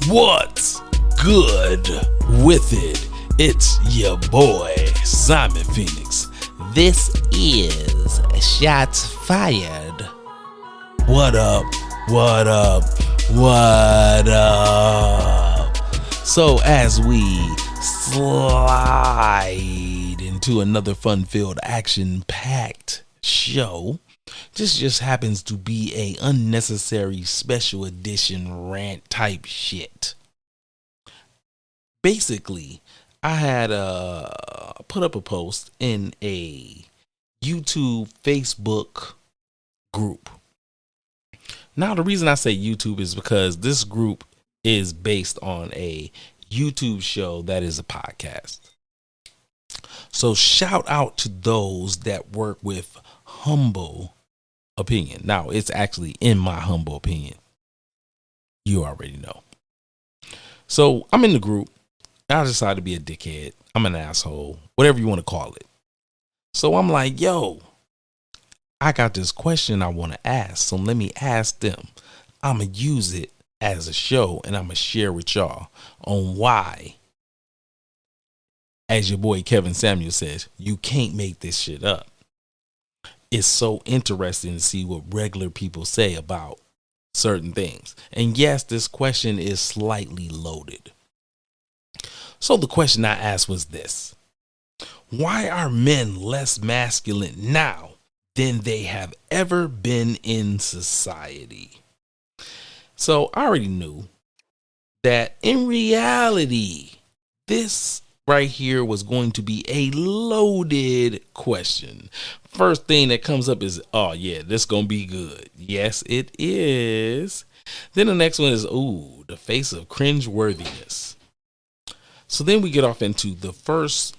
What's good with it? It's your boy, Simon Phoenix. This is Shots Fired. What up? What up? What up? So as we slide into another fun-filled, action-packed show, this just happens to be a unnecessary special edition rant type shit. Basically, I had put up a post in a YouTube Facebook group. Now, the reason I say YouTube is because this group is based on a YouTube show that is a podcast. So shout out to those that work with humble opinion. Now, it's actually in my humble opinion. You already know. So I'm in the group. I decided to be a dickhead. I'm an asshole, whatever you want to call it. So I'm like, yo, I got this question I want to ask. So let me ask them. I'm going to use it as a show and I'm going to share with y'all on why, as your boy Kevin Samuel says, you can't make this shit up. It's so interesting to see what regular people say about certain things. And yes, this question is slightly loaded. So the question I asked was this: why are men less masculine now than they have ever been in society? So I already knew that in reality, this right here was going to be a loaded question. First thing that comes up is, oh yeah, this gonna be good. Yes, it is. Then the next one is, ooh, the face of cringeworthiness. So then we get off into the first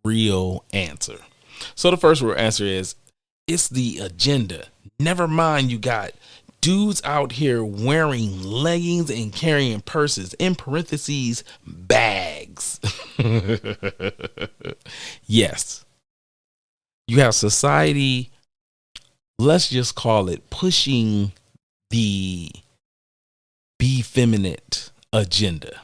real answer. So the first real answer is, it's the agenda. Never mind, you got dudes out here wearing leggings and carrying purses, in parentheses, bags. Yes. You have society, let's just call it, pushing the be feminine agenda.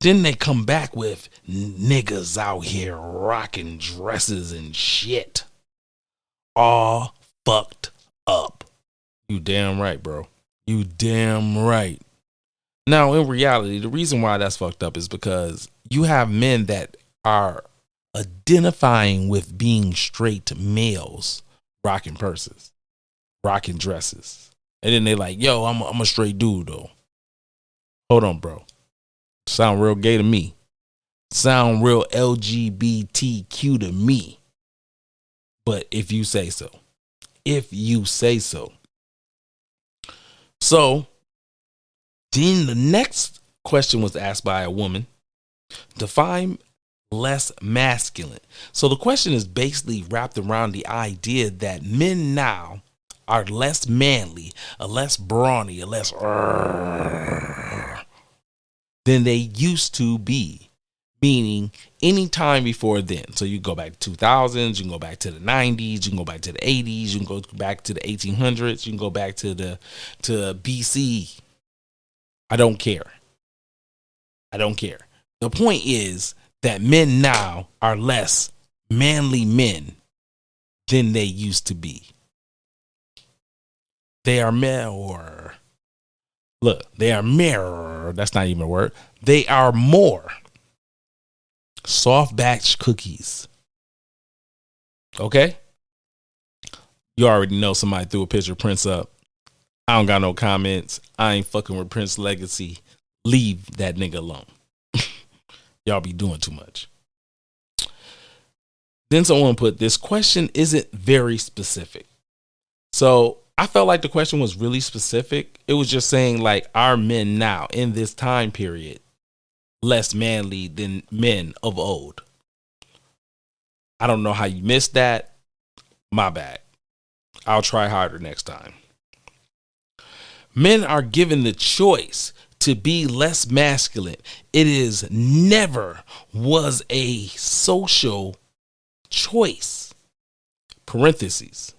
Then they come back with niggas out here rocking dresses and shit. All fucked up. You damn right, bro. You damn right. Now, in reality, the reason why that's fucked up is because you have men that are identifying with being straight males, rocking purses, rocking dresses. And then they like, yo, I'm a straight dude, though. Hold on, bro. Sound real gay to me. Sound real LGBTQ to me. But if you say so. If you say so. So, then the next question was asked by a woman. Define less masculine. So the question is basically wrapped around the idea that men now are less manly, a less brawny, a less than they used to be. Meaning any time before then. So you go back to 2000s, you can go back to the 90s, you can go back to the 80s, you can go back to the 1800s, you can go back to BC. I don't care. I don't care. The point is that men now are less manly men than they used to be. They are more. Look, they are more. That's not even a word. They are more soft batch cookies. Okay? You already know somebody threw a picture of Prince up. I don't got no comments. I ain't fucking with Prince legacy. Leave that nigga alone. Y'all be doing too much. Then someone put, this question isn't very specific. So I felt like the question was really specific. It was just saying, like, are men now in this time period less manly than men of old? I don't know how you missed that. My bad. I'll try harder next time. Men are given the choice to be less masculine. It is never was a social choice. Parentheses.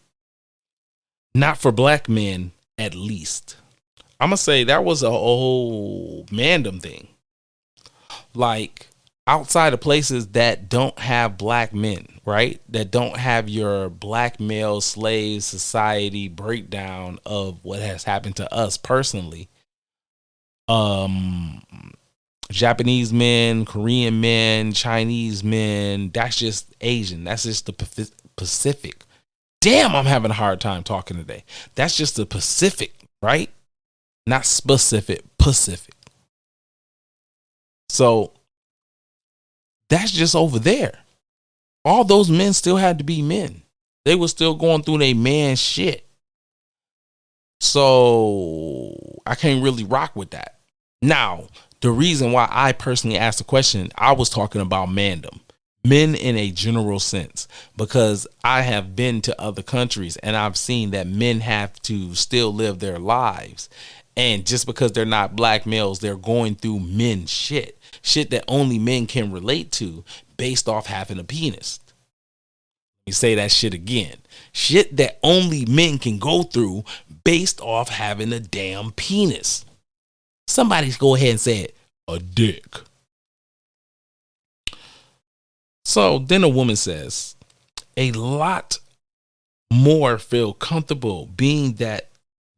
Not for black men, at least. I'm gonna say that was a whole mandem thing. Like outside of places that don't have black men, right? That don't have your black male slave society breakdown of what has happened to us personally. Um, Japanese men, Korean men, Chinese men, that's just Asian. That's just the Pacific. Damn, I'm having a hard time talking today. That's just the Pacific, right? Not specific, Pacific. So that's just over there. All those men still had to be men. They were still going through their man shit. So I can't really rock with that. Now, the reason why I personally asked the question, I was talking about mandom. Men in a general sense, because I have been to other countries and I've seen that men have to still live their lives. And just because they're not black males, they're going through men shit that only men can relate to based off having a penis. Let me say that shit again. Shit that only men can go through based off having a damn penis. Somebody go ahead and say it, a dick. So then a woman says, a lot more feel comfortable being that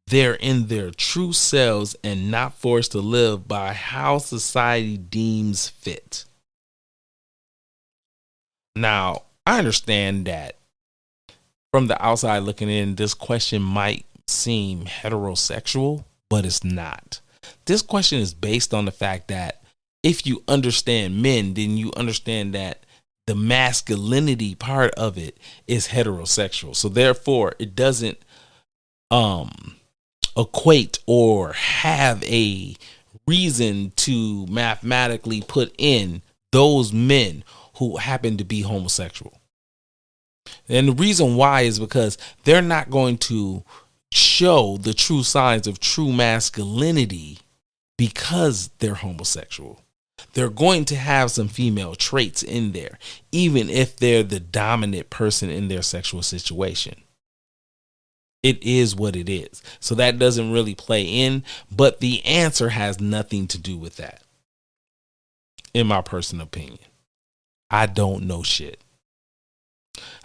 they're in their true selves and not forced to live by how society deems fit. Now, I understand that from the outside looking in, this question might seem heterosexual, but it's not. This question is based on the fact that if you understand men, then you understand that the masculinity part of it is heterosexual. So therefore, it doesn't equate or have a reason to mathematically put in those men who happen to be homosexual. And the reason why is because they're not going to show the true signs of true masculinity because they're homosexual. They're going to have some female traits in there, even if they're the dominant person in their sexual situation. It is what it is. So that doesn't really play in, but the answer has nothing to do with that. In my personal opinion, I don't know shit.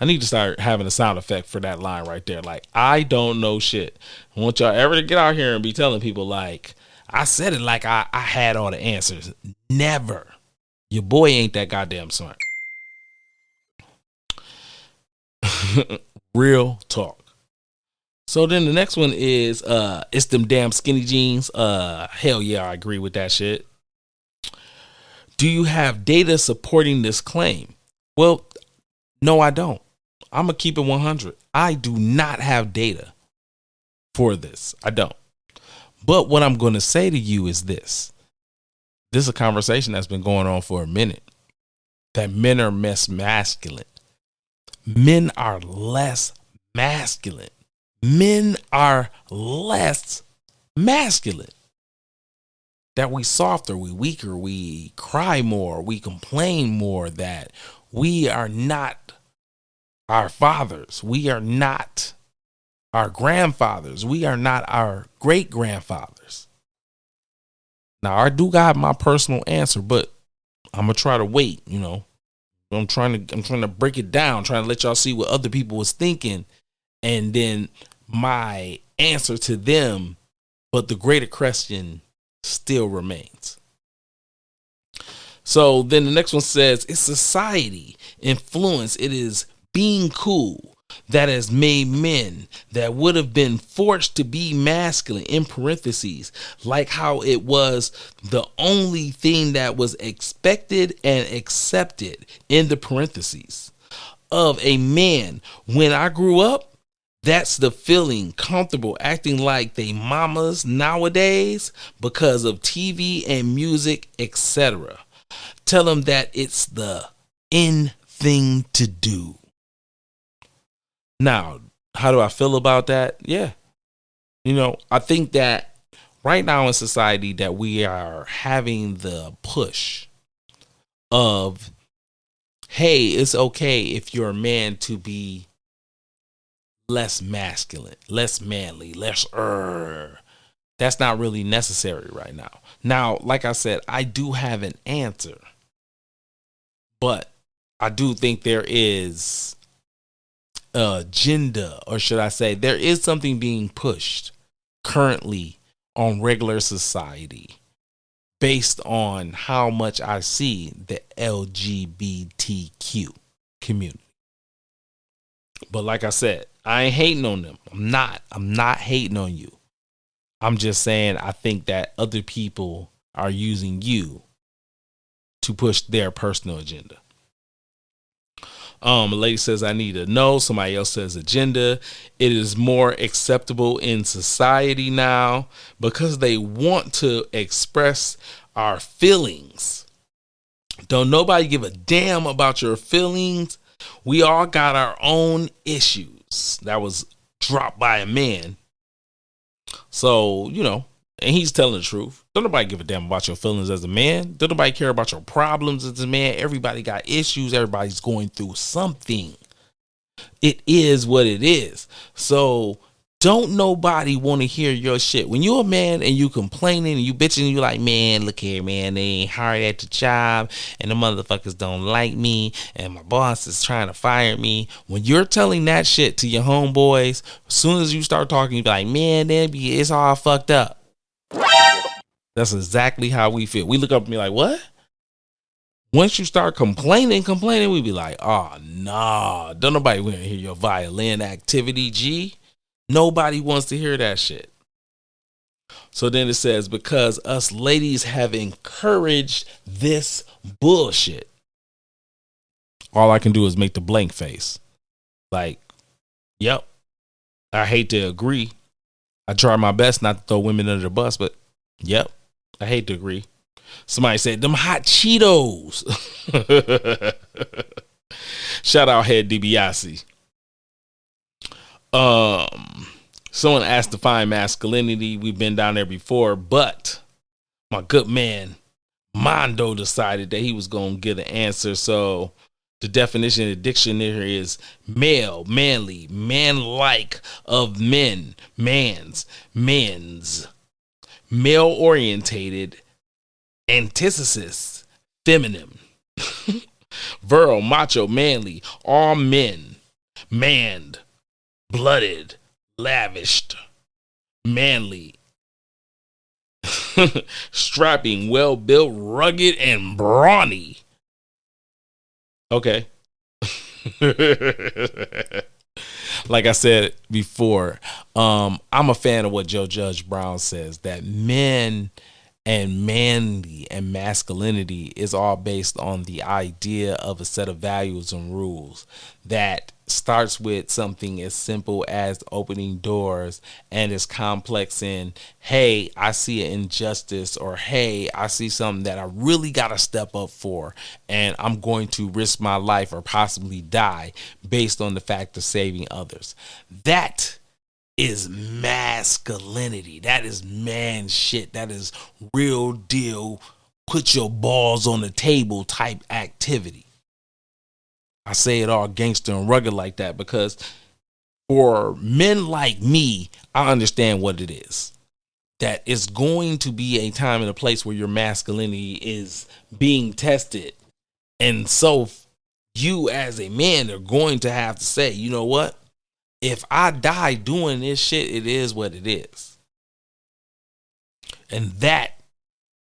I need to start having a sound effect for that line right there. Like, I don't know shit. I want y'all ever to get out here and be telling people like, I said it like I had all the answers. Never. Your boy ain't that goddamn smart. Real talk. So then the next one is it's them damn skinny jeans. Hell yeah, I agree with that shit. Do you have data supporting this claim? Well, no, I don't. I'm gonna keep it 100. I do not have data for this. I don't. But what I'm going to say to you is this. This is a conversation that's been going on for a minute. That men are less masculine. Men are less masculine. Men are less masculine. That we softer, we weaker, we cry more, we complain more, that we are not our fathers. We are not our grandfathers. We are not our great grandfathers. Now, I do got my personal answer, but I'm gonna try to wait. You know, I'm trying to break it down, trying to let y'all see what other people was thinking, and then my answer to them. But the greater question still remains. So then the next one says, it's society influence. It is being cool that has made men that would have been forced to be masculine, in parentheses, like how it was the only thing that was expected and accepted, in the parentheses, of a man. When I grew up, that's the feeling, comfortable acting like they mamas nowadays because of TV and music, etc. Tell them that it's the in thing to do. Now, how do I feel about that? Yeah. You know, I think that right now in society that we are having the push of, hey, it's okay if you're a man to be less masculine, less manly, less That's not really necessary right now. Now, like I said, I do have an answer, but I do think there is agenda, or should I say, there is something being pushed currently on regular society based on how much I see the LGBTQ community. But like I said, I ain't hating on them. I'm not hating on you. I'm just saying I think that other people are using you to push their personal agenda. A lady says, I need to know. Somebody else says agenda. It is more acceptable in society now because they want to express our feelings. Don't nobody give a damn about your feelings. We all got our own issues. That was dropped by a man. So, and he's telling the truth. Don't nobody give a damn about your feelings as a man. Don't nobody care about your problems as a man. Everybody got issues. Everybody's going through something. It is what it is. So don't nobody want to hear your shit. When you're a man and you complaining and you bitching, and you like, man, look here, man, they ain't hired at the job and the motherfuckers don't like me and my boss is trying to fire me. When you're telling that shit to your homeboys, as soon as you start talking, you be like, man, it's all fucked up. That's exactly how we feel. We look up and be like, what? Once you start complaining, we be like, oh, nah, don't nobody want to hear your violin activity, G. Nobody wants to hear that shit. So then it says, because us ladies have encouraged this bullshit. All I can do is make the blank face. Like, yep, I hate to agree. I try my best not to throw women under the bus, but yep, I hate to agree. Somebody said, them hot Cheetos. Shout out Head DiBiase. Someone asked to find masculinity. We've been down there before, but my good man Mondo decided that he was going to get an answer. So the definition in the dictionary is male, manly, man-like, of men, men's, male-orientated, antithesis, feminine, virile, macho, manly, all men, manned, blooded, lavished, manly, strapping, well-built, rugged, and brawny. Okay. Like I said before, I'm a fan of what Joe Judge Brown says, that men and manly and masculinity is all based on the idea of a set of values and rules that starts with something as simple as opening doors and is complex in, hey, I see an injustice, or hey, I see something that I really got to step up for and I'm going to risk my life or possibly die based on the fact of saving others. That is masculinity. That is man shit. That is real deal, put your balls on the table type activity. I say it all gangster and rugged like that because for men like me, I understand what it is. That it's going to be a time and a place where your masculinity is being tested. And so you as a man are going to have to say, you know what? If I die doing this shit, it is what it is. And that,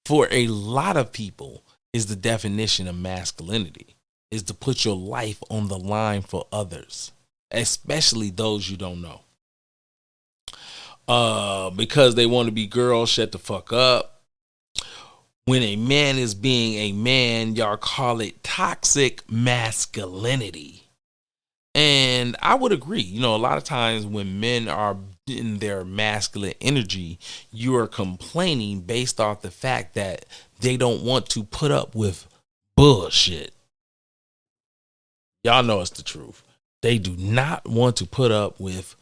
for a lot of people, is the definition of masculinity. Is to put your life on the line for others, especially those you don't know. Because they want to be girls, shut the fuck up. When a man is being a man, y'all call it toxic masculinity. And I would agree, a lot of times when men are in their masculine energy, you are complaining based off the fact that they don't want to put up with bullshit. Y'all know it's the truth. They do not want to put up with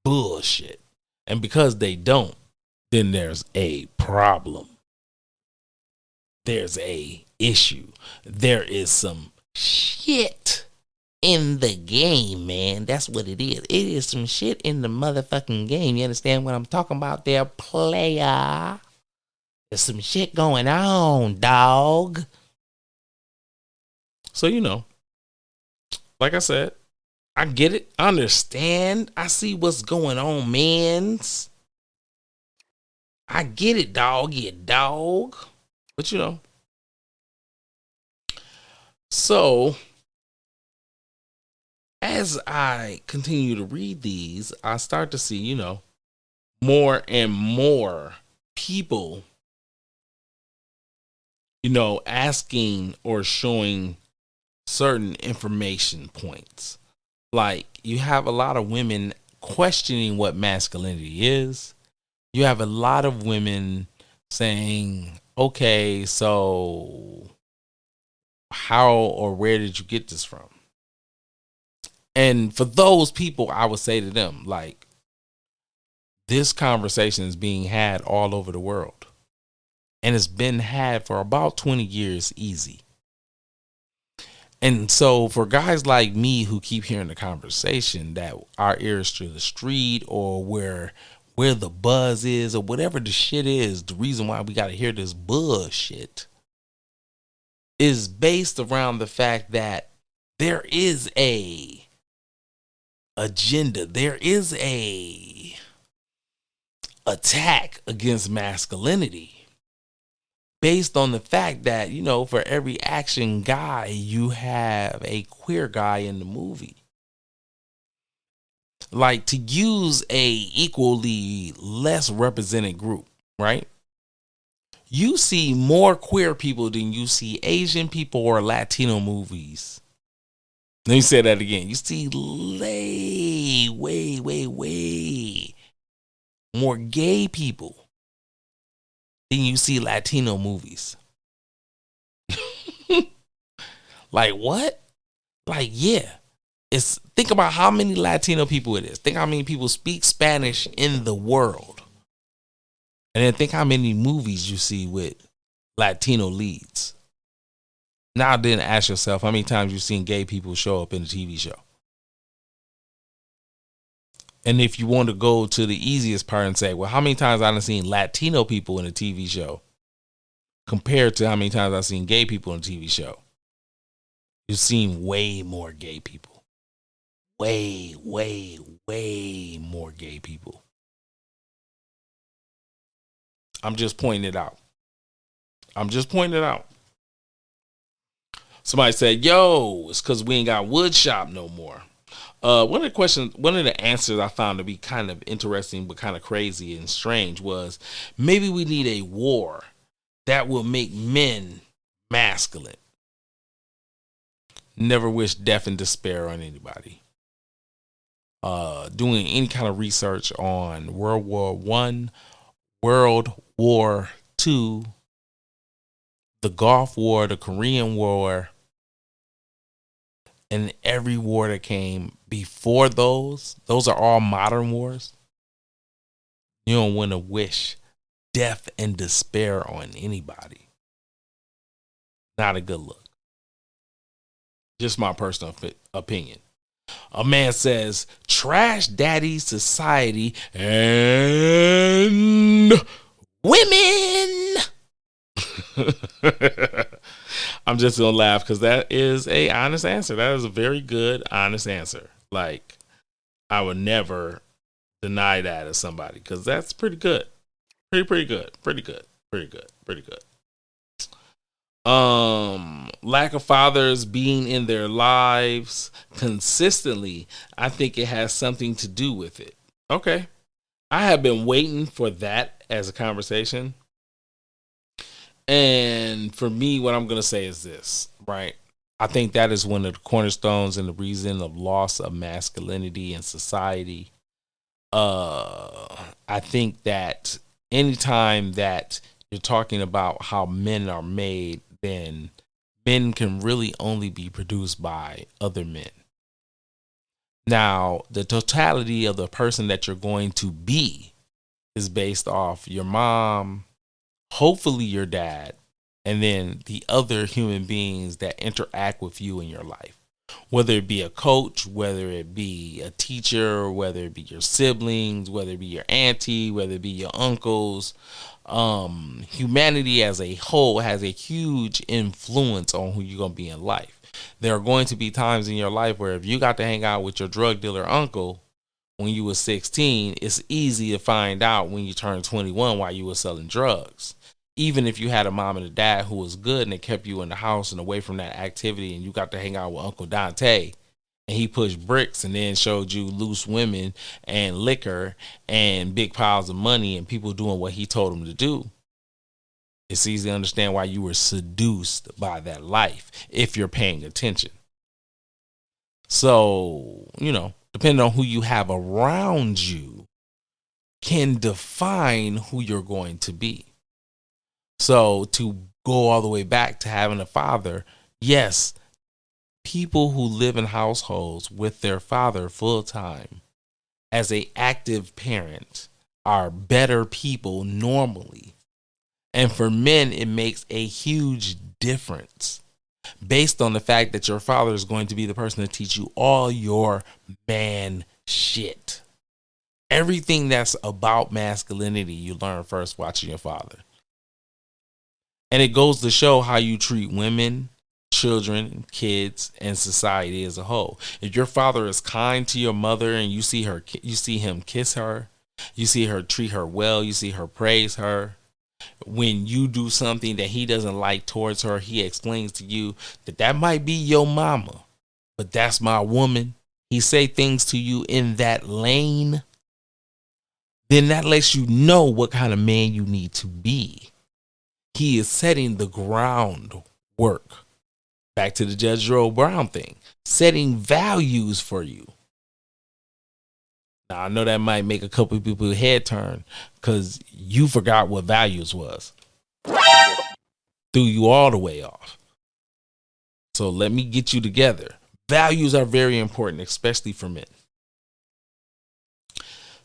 bullshit. And because they don't, then there's a problem. There's a issue. There is some shit in the game, man. That's what it is. It is some shit in the motherfucking game. You understand what I'm talking about there, player? There's some shit going on, dog. So, like I said, I get it. I understand. I see what's going on, mans. I get it, dog. Yeah, dog. But, so as I continue to read these, I start to see, more and more people, asking or showing certain information points. Like, you have a lot of women questioning what masculinity is. You have a lot of women saying, okay, so how or where did you get this from? And for those people, I would say to them, like, this conversation is being had all over the world. And it's been had for about 20 years easy. And so for guys like me who keep hearing the conversation, that our ears to the street, or where the buzz is, or whatever the shit is, the reason why we got to hear this bullshit is based around the fact that there is a agenda. There is a attack against masculinity based on the fact that, for every action guy, you have a queer guy in the movie. Like, to use a equally less represented group, right? You see more queer people than you see Asian people or Latino movies. Let me say that again. You see way more gay people than you see Latino movies. Like, what? Like, yeah. Think about how many Latino people it is. Think how many people speak Spanish in the world. And then think how many movies you see with Latino leads. Now then ask yourself how many times you've seen gay people show up in a TV show. And if you want to go to the easiest part and say, well, how many times I've seen Latino people in a TV show compared to how many times I've seen gay people in a TV show? You've seen way more gay people. Way more gay people. I'm just pointing it out. Somebody said, yo, it's because we ain't got wood shop no more. One of the answers I found to be kind of interesting but kind of crazy and strange was, maybe we need a war that will make men masculine. Never wish death and despair on anybody. Doing any kind of research on World War I, World War II, the Gulf War, the Korean War, and every war that came before those are all modern wars. You don't want to wish death and despair on anybody. Not a good look. Just my personal opinion. A man says, trash daddy society and women. I'm just going to laugh because that is a honest answer. That is a very good, honest answer. Like, I would never deny that as somebody because that's pretty good. Pretty good. Lack of fathers being in their lives consistently, I think it has something to do with it. Okay. I have been waiting for that as a conversation. And for me, what I'm going to say is this, right? I think that is one of the cornerstones and the reason of loss of masculinity in society. I think that anytime that you're talking about how men are made, then men can really only be produced by other men. Now, the totality of the person that you're going to be is based off your mom, hopefully your dad, and then the other human beings that interact with you in your life. Whether it be a coach, whether it be a teacher, whether it be your siblings, whether it be your auntie, whether it be your uncles. Humanity as a whole has a huge influence on who you're going to be in life. There are going to be times in your life where if you got to hang out with your drug dealer uncle when you were 16, it's easy to find out when you turn 21 why you were selling drugs. Even if you had a mom and a dad who was good and they kept you in the house and away from that activity, and you got to hang out with Uncle Dante and he pushed bricks and then showed you loose women and liquor and big piles of money and people doing what he told them to do, it's easy to understand why you were seduced by that life if you're paying attention. So, depending on who you have around you can define who you're going to be. So to go all the way back to having a father, yes, people who live in households with their father full time as an active parent are better people normally. And for men, it makes a huge difference based on the fact that your father is going to be the person to teach you all your man shit. Everything that's about masculinity, you learn first watching your father. And it goes to show how you treat women, children, kids, and society as a whole. If your father is kind to your mother and you see him kiss her, you see her treat her well, you see her praise her. When you do something that he doesn't like towards her, he explains to you that might be your mama, but that's my woman. He say things to you in that lane. Then that lets you know what kind of man you need to be. He is setting the groundwork. Back to the Judge Joe Brown thing. Setting values for you. Now, I know that might make a couple of people head turn because you forgot what values was. Threw you all the way off. So let me get you together. Values are very important, especially for men.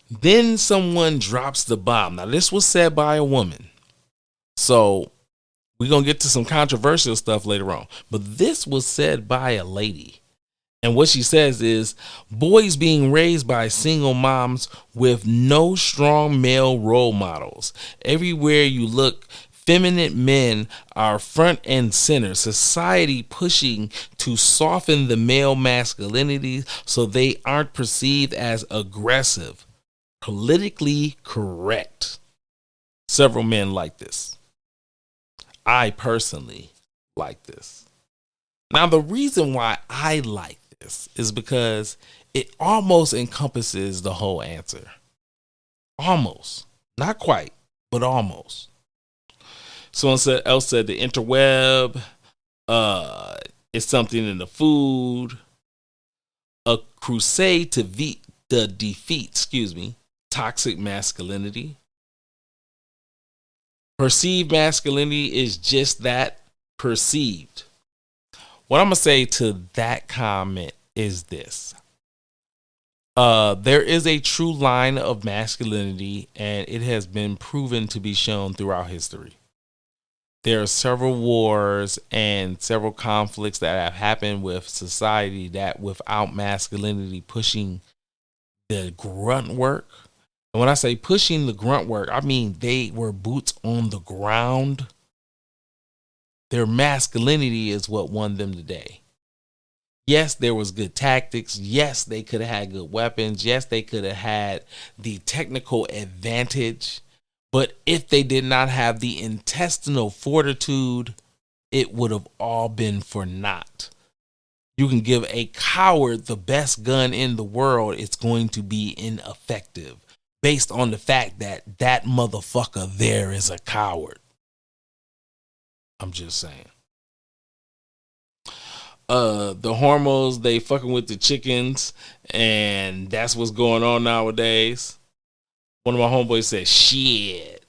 Then someone drops the bomb. Now, this was said by a woman. So we're going to get to some controversial stuff later on. But this was said by a lady. And what she says is, boys being raised by single moms with no strong male role models. Everywhere you look, feminine men are front and center. Society pushing to soften the male masculinity so they aren't perceived as aggressive. Politically correct. Several men like this. I personally like this. Now, the reason why I like this is because it almost encompasses the whole answer. Almost. Not quite, but almost. Someone else said the interweb is something in the food. A crusade to defeat toxic masculinity. Perceived masculinity is just that, perceived. What I'm going to say to that comment is this. There is a true line of masculinity, and it has been proven to be shown throughout history. There are several wars and several conflicts that have happened with society that without masculinity pushing the grunt work. And when I say pushing the grunt work, I mean they were boots on the ground. Their masculinity is what won them the day. Yes, there was good tactics. Yes, they could have had good weapons. Yes, they could have had the technical advantage. But if they did not have the intestinal fortitude, it would have all been for naught. You can give a coward the best gun in the world, it's going to be ineffective based on the fact that motherfucker there is a coward. I'm just saying. The hormones, they fucking with the chickens, and that's what's going on nowadays. One of my homeboys said, shit,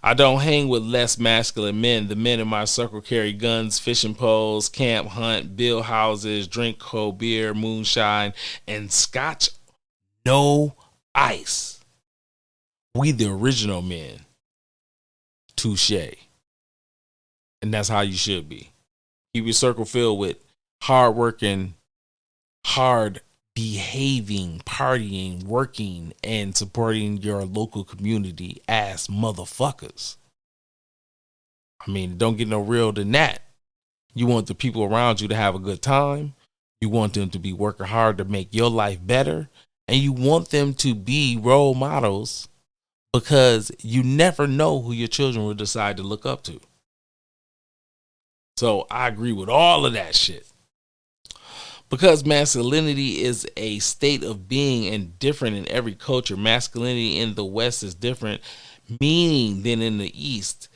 I don't hang with less masculine men. The men in my circle carry guns, fishing poles, camp hunt, build houses, drink cold beer, moonshine, and scotch, no ice. We the original men. Touche. And that's how you should be. Keep your circle filled with hardworking hard behaving, partying, working, and supporting your local community as motherfuckers. I mean, don't get no real than that. You want the people around you to have a good time. You want them to be working hard to make your life better. And you want them to be role models, because you never know who your children will decide to look up to. So I agree with all of that shit. Because masculinity is a state of being and different in every culture. Masculinity in the West is different, meaning than in the East.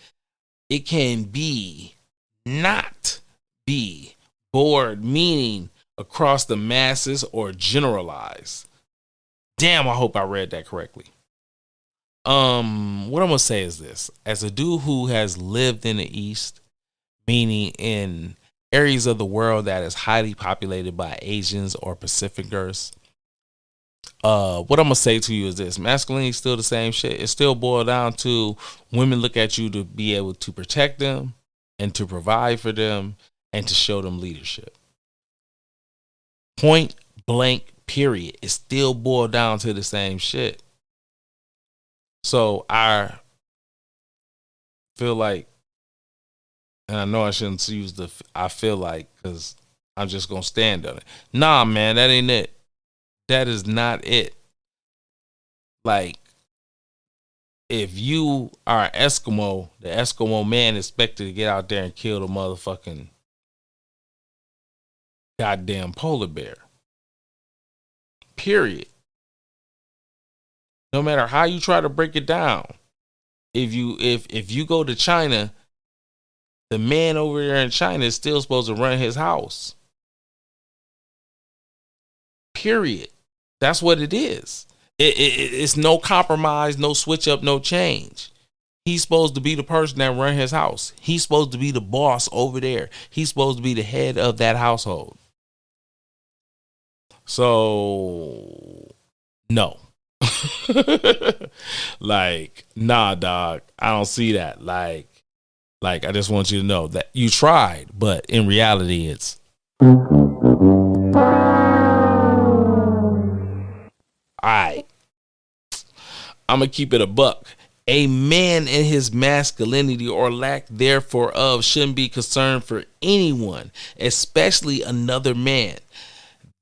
It can be, not be, bored, meaning across the masses, or generalized. Damn, I hope I read that correctly. What I'm gonna say is this: as a dude who has lived in the East, meaning in areas of the world that is highly populated by Asians or Pacificers, what I'm gonna say to you is this: masculinity is still the same shit. It still boils down to women look at you to be able to protect them and to provide for them and to show them leadership. Point blank, period. It still boils down to the same shit. So I feel like, and I know I shouldn't use the I feel like, because I'm just going to stand on it. Nah, man, that ain't it. That is not it. Like, if you are an Eskimo, the Eskimo man expected to get out there and kill the motherfucking goddamn polar bear. Period. No matter how you try to break it down. If you go to China, the man over there in China is still supposed to run his house. Period. That's what it is. It's no compromise, no switch up, no change. He's supposed to be the person that run his house. He's supposed to be the boss over there. He's supposed to be the head of that household. So, no. Like, nah, dog, I don't see that. Like I just want you to know that you tried, but in reality it's alright. I'm gonna keep it a buck. A man in his masculinity or lack therefore of shouldn't be concerned for anyone, especially another man.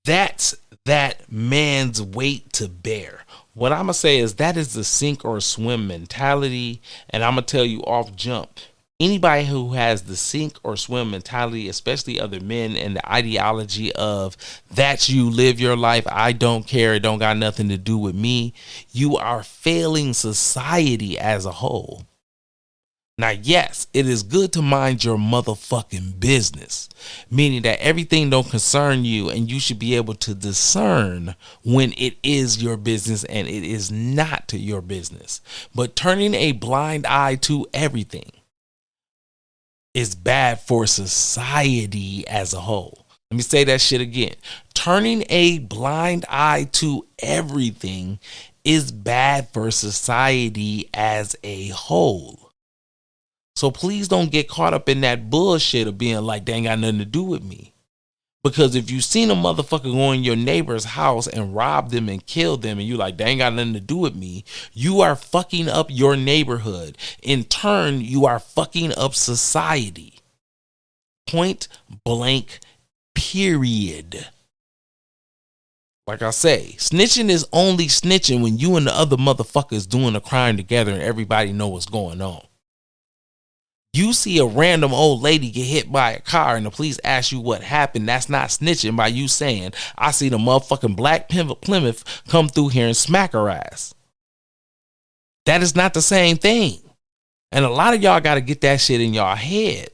That's that man's weight to bear. What I'm going to say is that is the sink or swim mentality. And I'm going to tell you off jump, anybody who has the sink or swim mentality, especially other men, and the ideology of that you live your life, I don't care, it don't got nothing to do with me, you are failing society as a whole. Now, yes, it is good to mind your motherfucking business, meaning that everything don't concern you and you should be able to discern when it is your business and it is not your business. But turning a blind eye to everything is bad for society as a whole. Let me say that shit again. Turning a blind eye to everything is bad for society as a whole. So please don't get caught up in that bullshit of being like, they ain't got nothing to do with me. Because if you seen a motherfucker go in your neighbor's house and rob them and kill them, and you like, they ain't got nothing to do with me, you are fucking up your neighborhood. In turn, you are fucking up society. Point blank, period. Like I say, snitching is only snitching when you and the other motherfuckers doing a crime together and everybody know what's going on. You see a random old lady get hit by a car and the police ask you what happened. That's not snitching by you saying, I see the motherfucking black Plymouth come through here and smack her ass. That is not the same thing. And a lot of y'all got to get that shit in y'all head.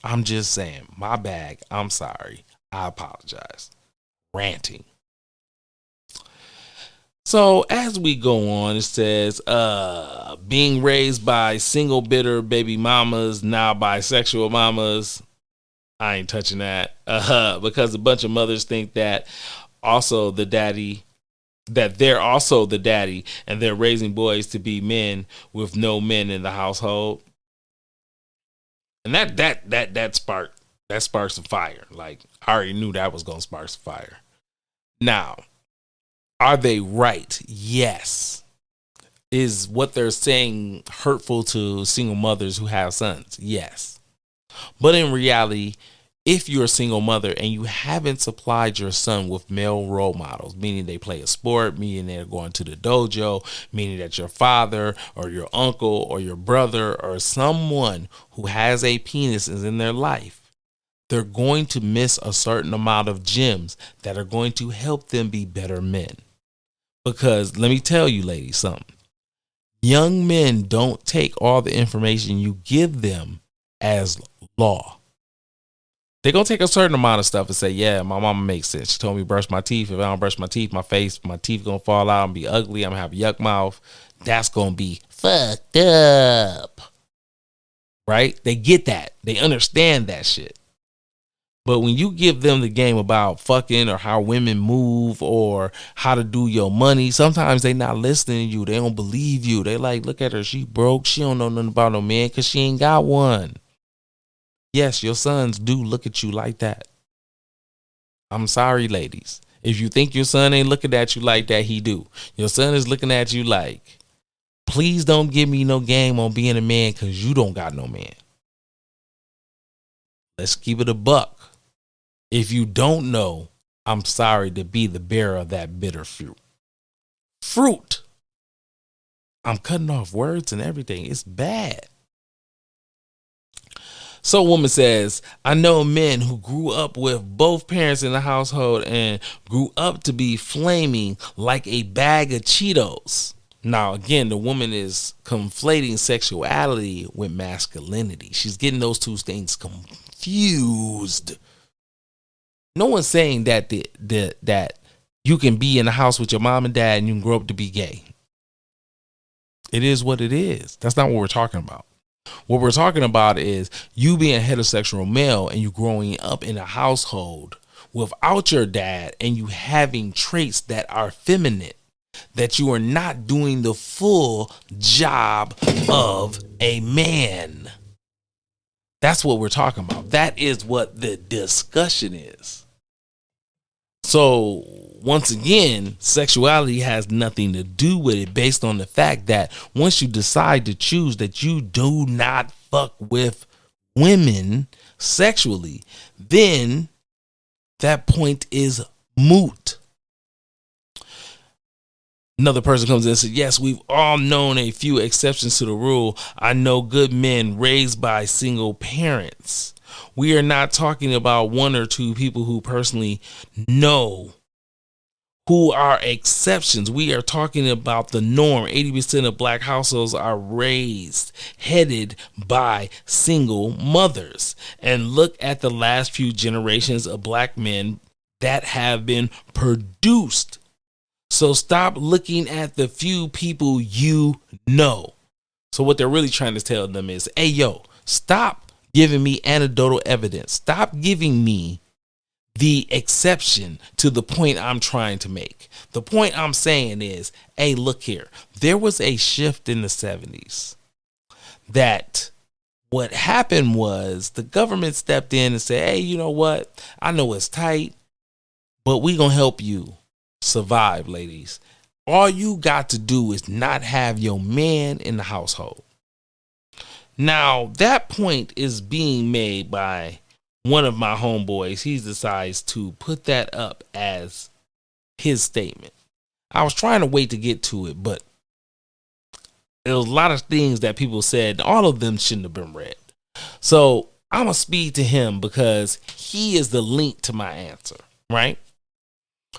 I'm just saying, my bag. I'm sorry. I apologize. Ranting. So as we go on, it says, being raised by single bitter baby mamas, now bisexual mamas. I ain't touching that. Because a bunch of mothers think that also the daddy, that they're also the daddy and they're raising boys to be men with no men in the household. And that sparked That sparks a fire. Like, I already knew that was going to spark some fire. Now, are they right? Yes. Is what they're saying hurtful to single mothers who have sons? Yes. But in reality, if you're a single mother and you haven't supplied your son with male role models, meaning they play a sport, meaning they're going to the dojo, meaning that your father or your uncle or your brother or someone who has a penis is in their life, they're going to miss a certain amount of gems that are going to help them be better men. Because let me tell you, ladies, something. Young men don't take all the information you give them as law. They're going to take a certain amount of stuff and say, yeah, my mama makes sense. She told me to brush my teeth. If I don't brush my teeth, my teeth going to fall out. I'm going to be ugly. I'm going to have a yuck mouth. That's going to be fucked up. Right? They get that. They understand that shit. But when you give them the game about fucking or how women move or how to do your money, sometimes they not listening to you. They don't believe you. They like, look at her. She broke. She don't know nothing about no man because she ain't got one. Yes, your sons do look at you like that. I'm sorry, ladies. If you think your son ain't looking at you like that, he do. Your son is looking at you like, please don't give me no game on being a man because you don't got no man. Let's keep it a buck. If you don't know, I'm sorry to be the bearer of that bitter fruit. Fruit. I'm cutting off words and everything. It's bad. So a woman says, I know men who grew up with both parents in the household and grew up to be flaming like a bag of Cheetos. Now, again, the woman is conflating sexuality with masculinity. She's getting those two things confused. No one's saying that that you can be in the house with your mom and dad and you can grow up to be gay. It is what it is. That's not what we're talking about. What we're talking about is you being a heterosexual male and you growing up in a household without your dad and you having traits that are feminine, that you are not doing the full job of a man. That's what we're talking about. That is what the discussion is. So once again, sexuality has nothing to do with it based on the fact that once you decide to choose that you do not fuck with women sexually, then that point is moot. Another person comes in and says, yes, we've all known a few exceptions to the rule. I know good men raised by single parents. We are not talking about one or two people who personally know who are exceptions. We are talking about the norm. 80% of black households are raised, headed by single mothers. And look at the last few generations of black men that have been produced. So stop looking at the few people you know. So what they're really trying to tell them is, hey, yo, stop giving me anecdotal evidence. Stop giving me the exception to the point I'm trying to make. The point I'm saying is, hey, look here. There was a shift in the 70s that what happened was the government stepped in and said, hey, you know what? I know it's tight, but we gonna help you survive, ladies. All you got to do is not have your man in the household. Now, that point is being made by one of my homeboys. He decides to put that up as his statement. I was trying to wait to get to it, but there was a lot of things that people said. All of them shouldn't have been read. So I'm going to speed to him because he is the link to my answer, right?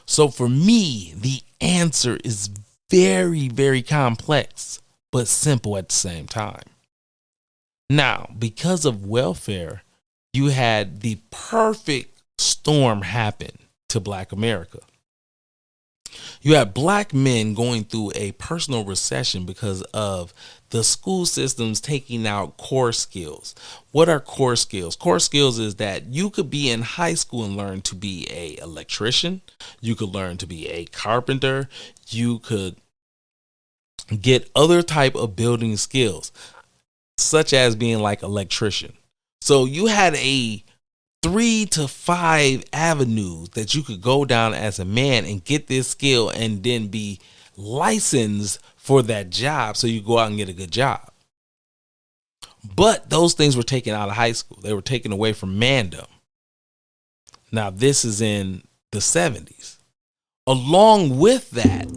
So for me, the answer is very, very complex, but simple at the same time. Now, because of welfare, you had the perfect storm happen to Black America. You had black men going through a personal recession because of the school systems taking out core skills. What are core skills? Core skills is that you could be in high school and learn to be an electrician. You could learn to be a carpenter. You could get other type of building skills, such as being like electrician. So you had a 3 to 5 avenues that you could go down as a man and get this skill and then be licensed for that job so you go out and get a good job. But those things were taken out of high school. They were taken away from mandom. Now, this is in the 70s. Along with that,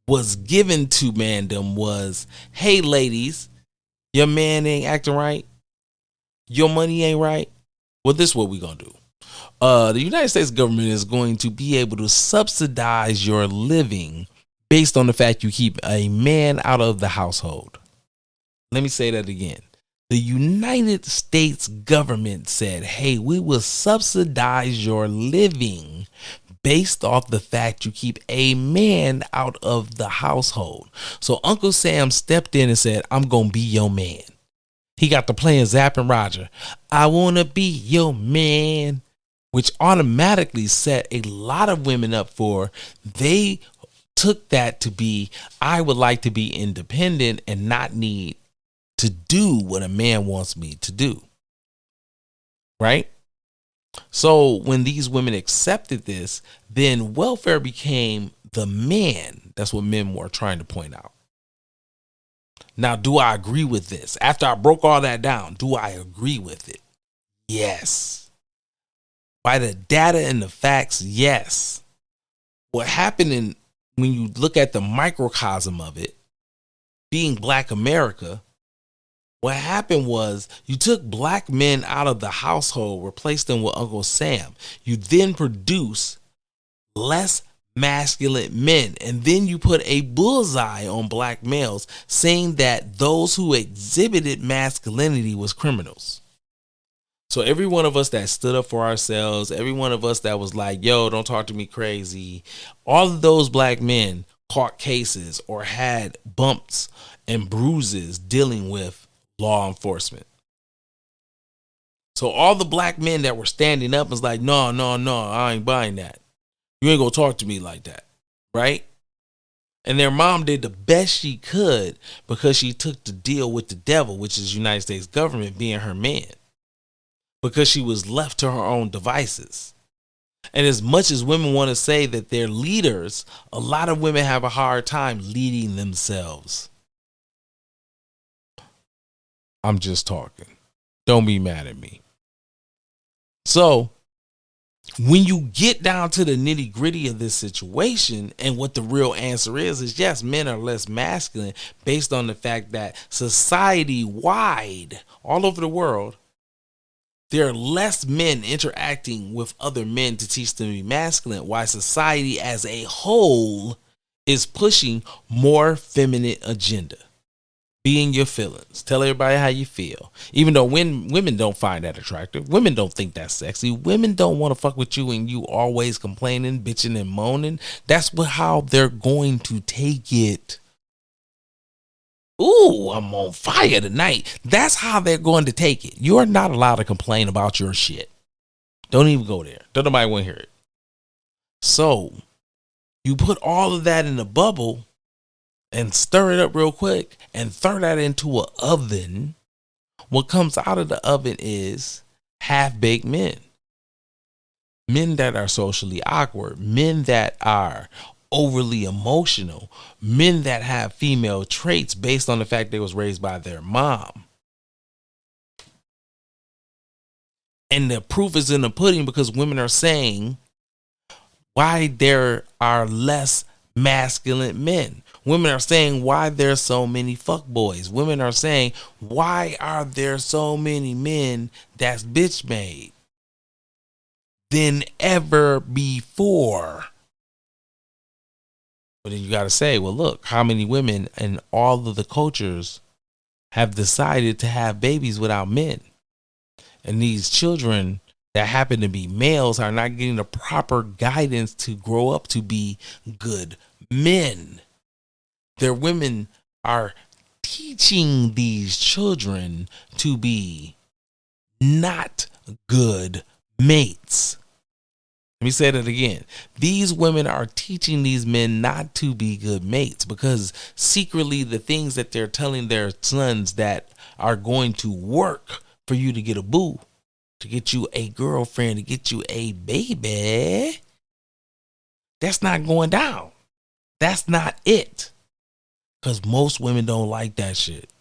was given to mandom was, hey, ladies, your man ain't acting right. Your money ain't right. Well, this is what we're going to do. The United States government is going to be able to subsidize your living based on the fact you keep a man out of the household. Let me say that again. The United States government said, hey, we will subsidize your living based off the fact you keep a man out of the household. So Uncle Sam stepped in and said, I'm going to be your man. He got to playing Zapp and Roger. I want to be your man, which automatically set a lot of women up for, they took that to be, I would like to be independent and not need to do what a man wants me to do. Right? So when these women accepted this, then welfare became the man. That's what men were trying to point out. Now, do I agree with this? After I broke all that down, do I agree with it? Yes. By the data and the facts, yes. What happened when you look at the microcosm of it, being Black America, what happened was you took Black men out of the household, replaced them with Uncle Sam. You then produce less masculine men, and then you put a bullseye on Black males, saying that those who exhibited masculinity was criminals. So every one of us that stood up for ourselves, every one of us that was like, yo, don't talk to me crazy, all of those Black men caught cases or had bumps and bruises dealing with law enforcement. So all the Black men that were standing up was like, no, I ain't buying that. You ain't gonna talk to me like that, right? And their mom did the best she could because she took the deal with the devil, which is the United States government being her man, because she was left to her own devices. And as much as women want to say that they're leaders, a lot of women have a hard time leading themselves. I'm just talking. Don't be mad at me. So when you get down to the nitty gritty of this situation, and what the real answer is yes, men are less masculine based on the fact that society wide, all over the world, there are less men interacting with other men to teach them to be masculine, while society as a whole is pushing more feminine agenda. Be in your feelings. Tell everybody how you feel. Even though women don't find that attractive. Women don't think that's sexy. Women don't want to fuck with you and you always complaining, bitching, and moaning. That's how they're going to take it. Ooh, I'm on fire tonight. That's how they're going to take it. You're not allowed to complain about your shit. Don't even go there. Don't nobody want to hear it. So you put all of that in a bubble and stir it up real quick and throw that into an oven. What comes out of the oven is half-baked men. Men that are socially awkward. Men that are overly emotional. Men that have female traits based on the fact they was raised by their mom. And the proof is in the pudding, because women are saying why there are less masculine men. Women are saying why there's so many fuckboys. Women are saying why are there so many men that's bitch made than ever before. But then you got to say, well, look, how many women in all of the cultures have decided to have babies without men? And these children that happen to be males are not getting the proper guidance to grow up to be good men. Their women are teaching these children to be not good mates. Let me say that again. These women are teaching these men not to be good mates, because secretly the things that they're telling their sons that are going to work for you to get a boo to get you a girlfriend, to get you a baby, that's not going down. That's not it. Because most women don't like that shit.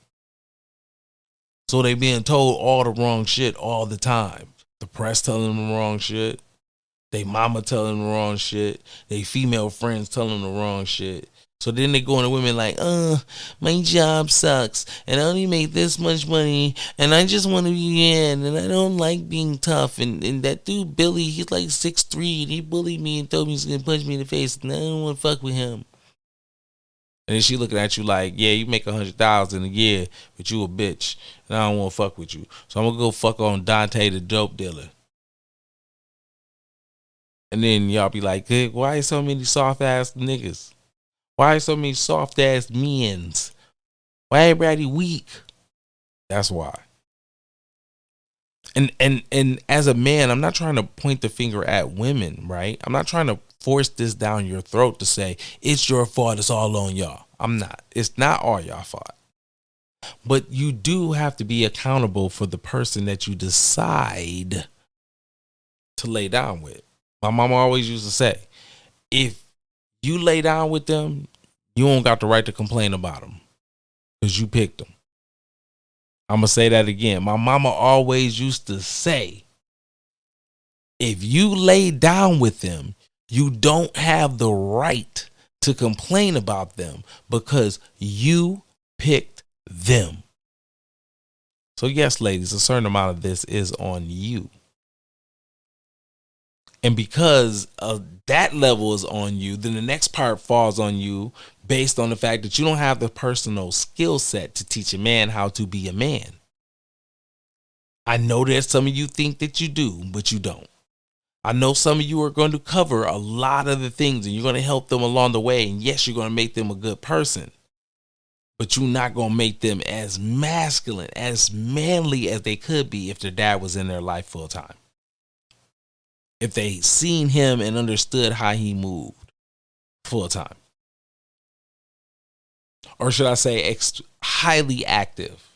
So they being told all the wrong shit all the time. The press telling them the wrong shit. They mama telling them the wrong shit. They female friends telling them the wrong shit. So then they go into women like, my job sucks and I only make this much money and I just want to be in and I don't like being tough. And that dude, Billy, he's like 6'3" and he bullied me and told me he's going to punch me in the face and I don't want to fuck with him. And then she looking at you like, yeah, you make $100,000 a year, but you a bitch and I don't want to fuck with you. So I'm going to go fuck on Dante the dope dealer. And then y'all be like, hey, why so many soft ass niggas? Why so many soft ass men's? Why everybody weak? That's why. And as a man, I'm not trying to point the finger at women, right? I'm not trying to force this down your throat to say it's your fault, it's all on y'all. I'm not. It's not all y'all fault. But you do have to be accountable for the person that you decide to lay down with. My mama always used to say, if you lay down with them, you don't got the right to complain about them because you picked them. I'm going to say that again. My mama always used to say, if you lay down with them, you don't have the right to complain about them because you picked them. So yes, ladies, a certain amount of this is on you. And because that level is on you, then the next part falls on you based on the fact that you don't have the personal skill set to teach a man how to be a man. I know that some of you think that you do, but you don't. I know some of you are going to cover a lot of the things and you're going to help them along the way. And yes, you're going to make them a good person, but you're not going to make them as masculine, as manly as they could be if their dad was in their life full time. If they seen him and understood how he moved full time. Or should I say highly active.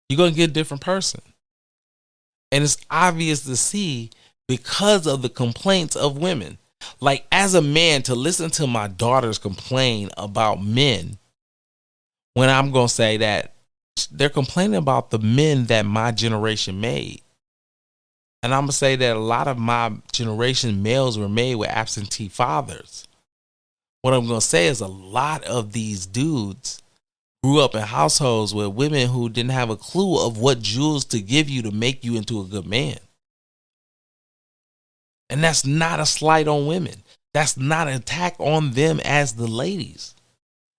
You're going to get a different person. And it's obvious to see because of the complaints of women. Like as a man, to listen to my daughters complain about men, when I'm going to say that they're complaining about the men that my generation made. And I'm going to say that a lot of my generation males were made with absentee fathers. What I'm going to say is a lot of these dudes grew up in households with women who didn't have a clue of what jewels to give you to make you into a good man. And that's not a slight on women. That's not an attack on them as the ladies.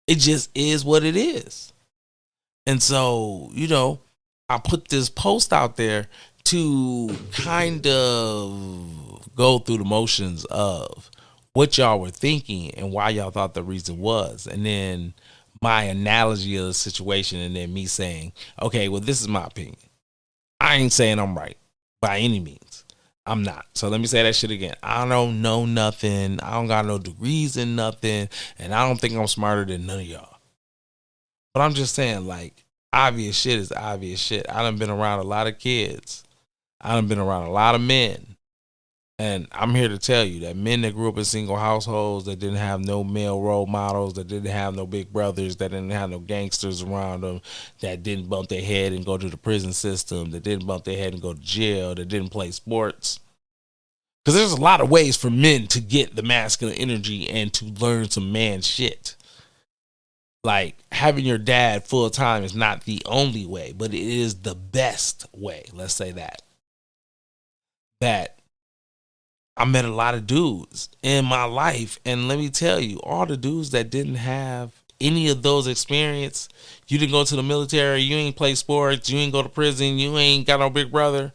It just is what it is. And so, I put this post out there to kind of go through the motions of what y'all were thinking and why y'all thought the reason was. And then my analogy of the situation and then me saying, okay, well, this is my opinion. I ain't saying I'm right by any means. I'm not. So let me say that shit again. I don't know nothing. I don't got no degrees in nothing. And I don't think I'm smarter than none of y'all. But I'm just saying, like, obvious shit is obvious shit. I done been around a lot of kids. I done been around a lot of men. And I'm here to tell you that men that grew up in single households, that didn't have no male role models, that didn't have no big brothers, that didn't have no gangsters around them, that didn't bump their head and go to the prison system, that didn't bump their head and go to jail, that didn't play sports. Because there's a lot of ways for men to get the masculine energy and to learn some man shit. Like, having your dad full time is not the only way, but it is the best way. Let's say that. That I met a lot of dudes in my life. And let me tell you, all the dudes that didn't have any of those experience, you didn't go to the military, you ain't play sports, you ain't go to prison, you ain't got no big brother.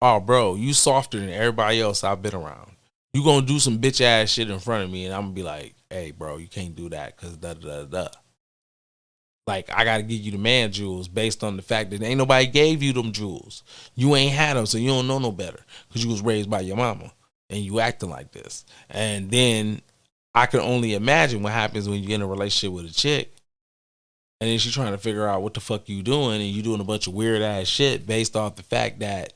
Oh, bro, you softer than everybody else I've been around. You gonna do some bitch ass shit in front of me and I'm gonna be like, hey, bro, you can't do that because da-da-da-da. Like, I got to give you the man jewels based on the fact that ain't nobody gave you them jewels. You ain't had them, so you don't know no better because you was raised by your mama and you acting like this. And then I can only imagine what happens when you get in a relationship with a chick And then she's trying to figure out what the fuck you doing, and you doing a bunch of weird ass shit based off the fact that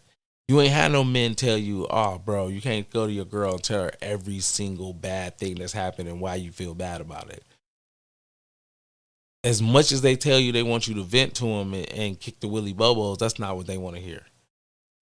you ain't had no men tell you, oh, bro, you can't go to your girl and tell her every single bad thing that's happened and why you feel bad about it. As much as they tell you they want you to vent to them and kick the willy bobos, that's not what they want to hear.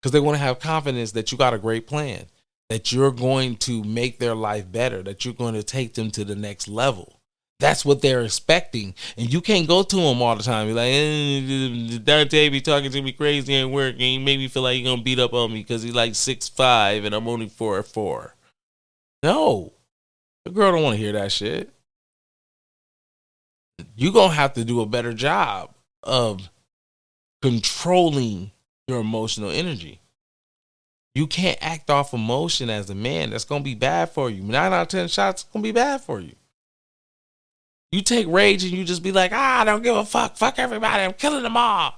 Because they want to have confidence that you got a great plan, that you're going to make their life better, that you're going to take them to the next level. That's what they're expecting. And you can't go to them all the time. You're like, Dante be talking to me crazy at work, and he made me feel like he's going to beat up on me because he's like 6'5" and I'm only 4'4". No. The girl don't want to hear that shit. You're going to have to do a better job of controlling your emotional energy. You can't act off emotion as a man. That's going to be bad for you. 9 out of 10 shots, it's going to be bad for you. You take rage and you just be like, I don't give a fuck. Fuck everybody. I'm killing them all.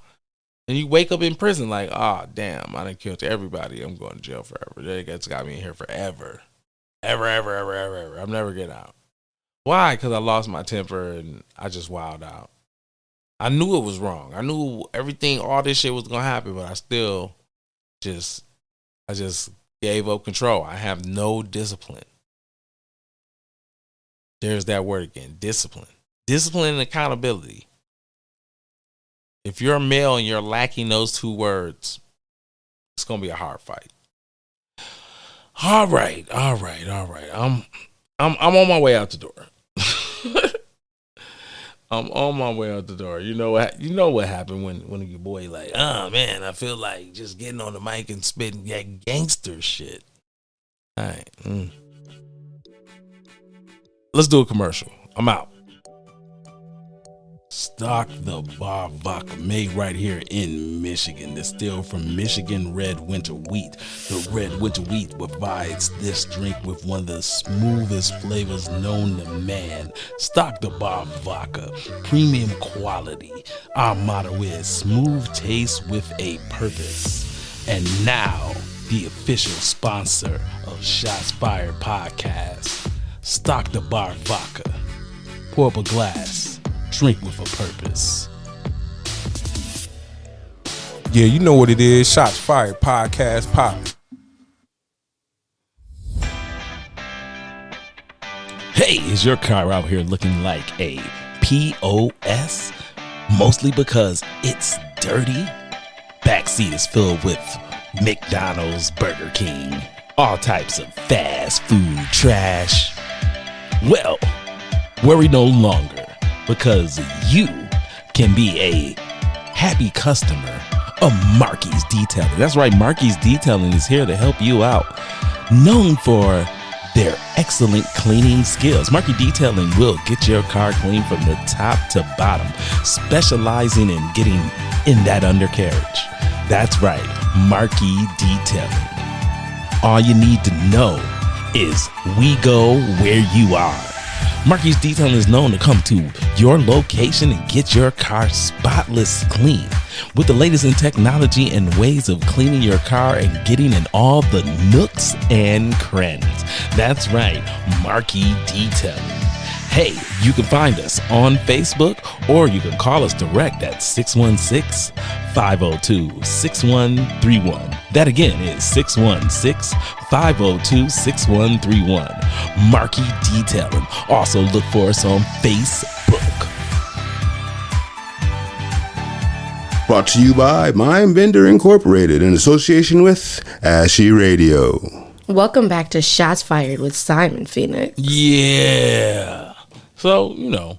And you wake up in prison like, oh, damn, I done killed everybody. I'm going to jail forever. They got me in here forever. Ever. I'm never getting out. Why? Because I lost my temper and I just wilded out. I knew it was wrong. I knew everything, all this shit was going to happen, but I still just gave up control. I have no discipline. There's that word again, discipline. Discipline and accountability. If you're a male and you're lacking those two words, it's going to be a hard fight. All right. I'm on my way out the door. I'm on my way out the door. You know what happened when your boy like, oh man, I feel like just getting on the mic and spitting that gangster shit. All right. Let's do a commercial. I'm out. Stock the Bar Vodka, made right here in Michigan. Distilled from Michigan red winter wheat. The red winter wheat provides this drink with one of the smoothest flavors known to man. Stock the Bar Vodka, premium quality. Our motto is smooth taste with a purpose. And now, the official sponsor of Shots Fired Podcast. Stock the Bar Vodka. Pour up a glass. Drink with a purpose. Yeah, you know what it is. Shots Fired Podcast popping. Hey, is your car out here looking like a POS? Mostly because it's dirty. Backseat is filled with McDonald's, Burger King, all types of fast food trash. Well, worry no longer, because you can be a happy customer of Marky's Detailing. That's right, Marky's Detailing is here to help you out. Known for their excellent cleaning skills, Marky Detailing will get your car clean from the top to bottom, specializing in getting in that undercarriage. That's right, Marky Detailing. All you need to know is we go where you are. Marky's Detailing is known to come to your location and get your car spotless clean with the latest in technology and ways of cleaning your car and getting in all the nooks and crannies. That's right, Marky Detailing. Hey, you can find us on Facebook or you can call us direct at 616-502-6131. That again is 616-502-6131. Marky Detailing. Also look for us on Facebook. Brought to you by Mind Vendor Incorporated in association with Ashy Radio. Welcome back to Shots Fired with Simon Phoenix. Yeah. So,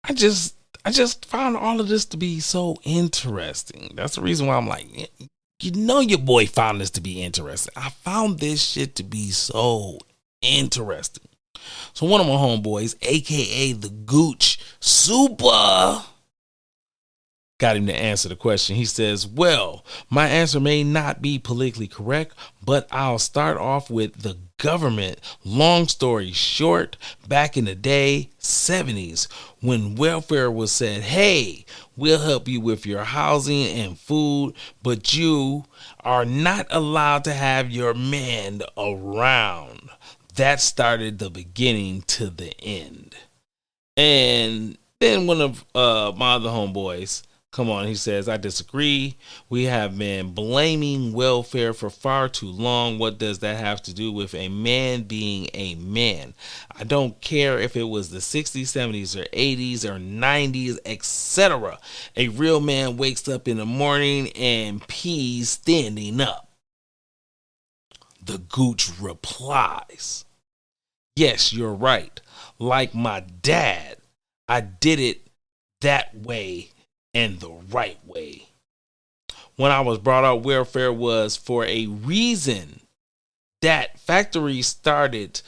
I just found all of this to be so interesting. That's the reason why I'm like, your boy found this to be interesting. I found this shit to be so interesting. So one of my homeboys, aka the Gooch Super, got him to answer the question. He says, well, my answer may not be politically correct, but I'll start off with the government. Long story short, back in the day, 70s, when welfare was said, hey, we'll help you with your housing and food, but you are not allowed to have your man around. That started the beginning to the end. And Then one of my other homeboys, come on, he says, I disagree. We have been blaming welfare for far too long. What does that have to do with a man being a man? I don't care if it was the 60s, 70s, or 80s, or 90s, etc. A real man wakes up in the morning and pees standing up. The Gooch replies, yes, you're right. Like my dad, I did it that way and the right way. When I was brought up, welfare was for a reason. That factories started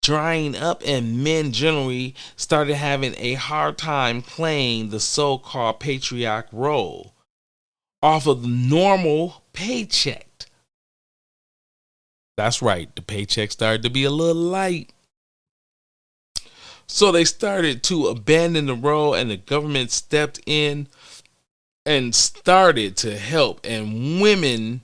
drying up and men generally started having a hard time playing the so-called patriarch role off of the normal paycheck. That's right, the paycheck started to be a little light. So they started to abandon the role, and the government stepped in and started to help, and women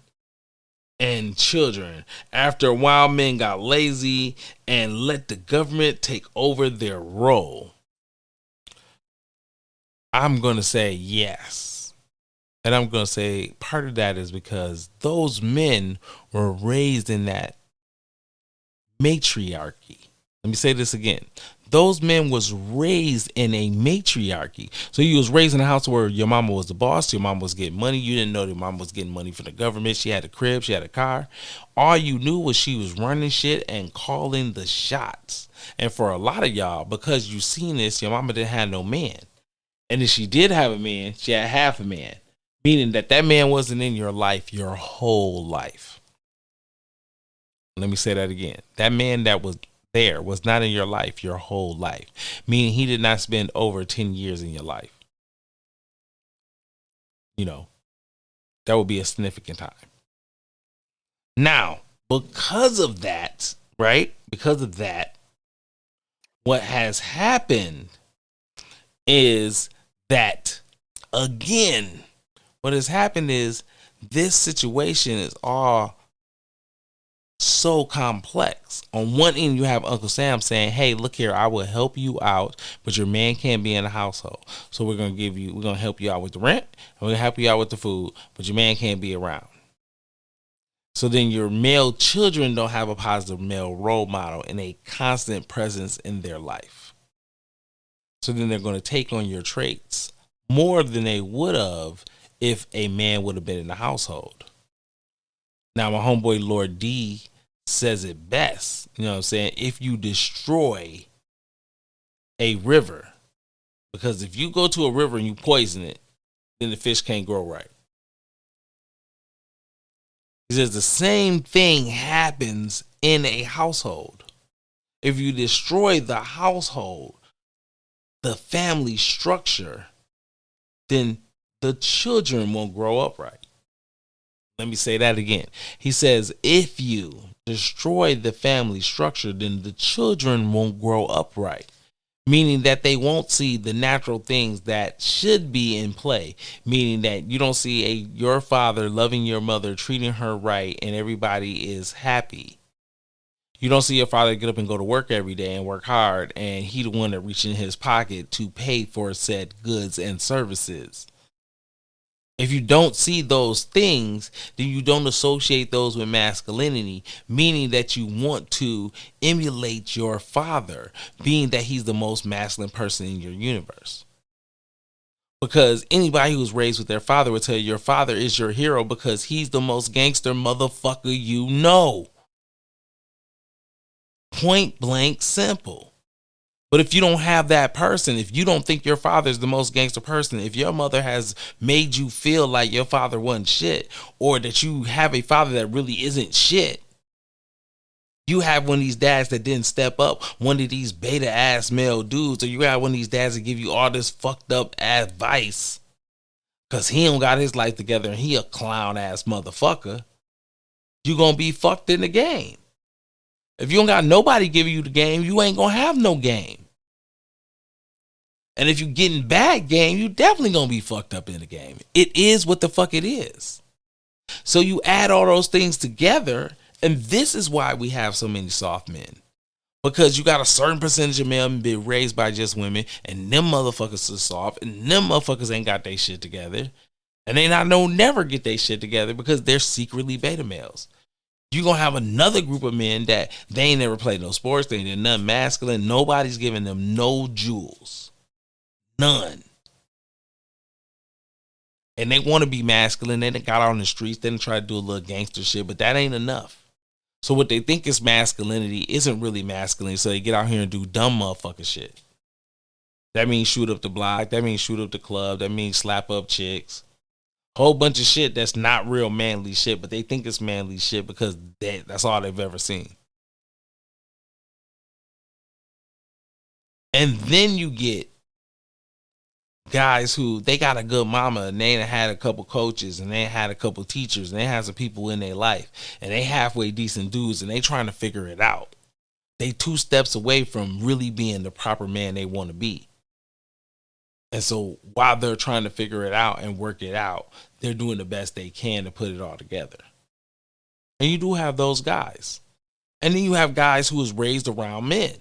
and children. After a while, men got lazy and let the government take over their role. I'm going to say yes. And I'm going to say part of that is because those men were raised in that matriarchy. Let me say this again. Those men was raised in a matriarchy. So you was raised in a house where your mama was the boss. Your mama was getting money. You didn't know that mama was getting money from the government. She had a crib. She had a car. All you knew was she was running shit and calling the shots. And for a lot of y'all, because you seen this, your mama didn't have no man. And if she did have a man, she had half a man. Meaning that man wasn't in your life your whole life. Let me say that again. That man that was there was not in your life your whole life. Meaning he did not spend over 10 years in your life. You know, that would be a significant time. Now, because of that, right? Because of that, what has happened is that, again, what has happened is this situation is all so complex. On one end, you have Uncle Sam saying, hey, look here, I will help you out, but your man can't be in the household. So we're going to help you out with the rent, and we're going to help you out with the food, but your man can't be around. So then your male children don't have a positive male role model and a constant presence in their life. So then they're going to take on your traits more than they would have if a man would have been in the household. Now, my homeboy Lord D says it best. You know what I'm saying? If you destroy a river, because if you go to a river and you poison it, then the fish can't grow right. He says the same thing happens in a household. If you destroy the household, the family structure, then the children won't grow up right. Let me say that again. He says, if you destroy the family structure, then the children won't grow up right. Meaning that they won't see the natural things that should be in play. Meaning that you don't see your father loving your mother, treating her right, and everybody is happy. You don't see your father get up and go to work every day and work hard, and he the one that reaches in his pocket to pay for said goods and services. If you don't see those things, then you don't associate those with masculinity, meaning that you want to emulate your father, being that he's the most masculine person in your universe. Because anybody who's raised with their father will tell you your father is your hero because he's the most gangster motherfucker you know. Point blank simple. But if you don't have that person, if you don't think your father is the most gangster person, if your mother has made you feel like your father wasn't shit, or that you have a father that really isn't shit, you have one of these dads that didn't step up, one of these beta ass male dudes, or you have one of these dads that give you all this fucked up advice because he don't got his life together and he a clown ass motherfucker, you gonna be fucked in the game. If you don't got nobody giving you the game, you ain't gonna have no game. And if you getting bad game, you definitely gonna be fucked up in the game. It is what the fuck it is. So you add all those things together, and this is why we have so many soft men. Because you got a certain percentage of men been raised by just women, and them motherfuckers are soft, and them motherfuckers ain't got their shit together. And they not know never get their shit together because they're secretly beta males. You gonna have another group of men that they ain't never played no sports, they ain't nothing masculine, nobody's giving them no jewels. None. And they want to be masculine, they done got out on the streets, they done try to do a little gangster shit, but that ain't enough. So what they think is masculinity isn't really masculine, so they get out here and do dumb motherfucker shit. That means shoot up the block, that means shoot up the club, that means slap up chicks. Whole bunch of shit that's not real manly shit, but they think it's manly shit because that's all they've ever seen. And then you get guys who they got a good mama and they had a couple coaches and they had a couple teachers and they had some people in their life and they halfway decent dudes and they trying to figure it out. They 2 steps away from really being the proper man they want to be. And so while they're trying to figure it out and work it out, they're doing the best they can to put it all together. And you do have those guys. And then you have guys who was raised around men.